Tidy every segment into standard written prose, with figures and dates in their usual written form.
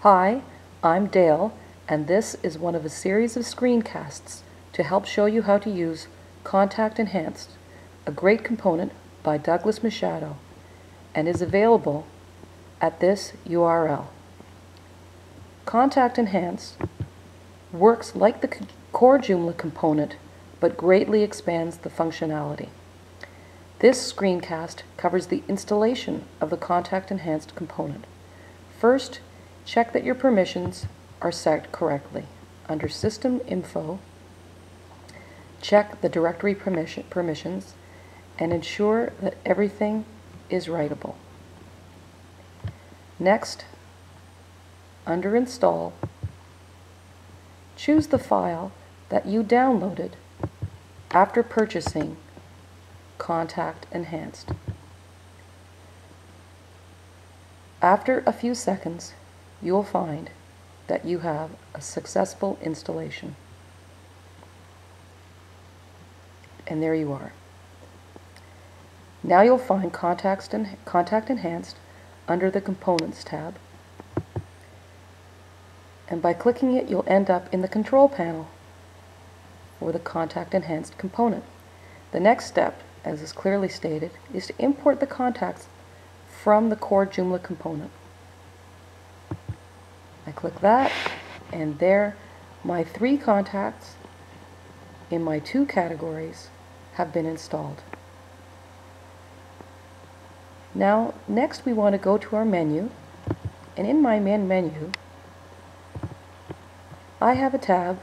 Hi, I'm Dale, and this is one of a series of screencasts to help show you how to use Contact Enhanced, a great component by Douglas Machado, and is available at this URL. Contact Enhanced works like the core Joomla component, but greatly expands the functionality. This screencast covers the installation of the Contact Enhanced component. First, check that your permissions are set correctly. Under System Info, check the directory permissions and ensure that everything is writable. Next, under Install, choose the file that you downloaded after purchasing Contact Enhanced. After a few seconds, you will find that you have a successful installation. And there you are. Now you'll find Contact Enhanced under the Components tab. And by clicking it, you'll end up in the control panel for the Contact Enhanced component. The next step, as is clearly stated, is to import the contacts from the core Joomla component. I click that, and there my 3 contacts in my 2 categories have been installed. Now, next we want to go to our menu, and in my main menu, I have a tab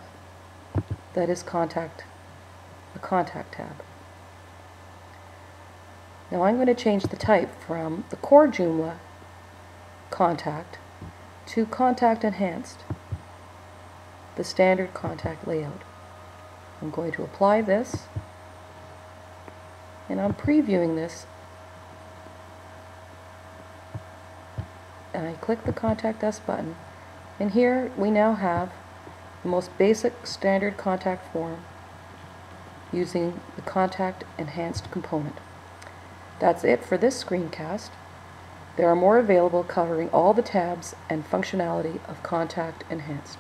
that is the Contact tab. Now I'm going to change the type from the core Joomla Contact to Contact Enhanced, the standard contact layout. I'm going to apply this, and I'm previewing this, and I click the Contact Us button, and here we now have the most basic standard contact form using the Contact Enhanced component. That's it for this screencast. There are more available covering all the tabs and functionality of Contact Enhanced.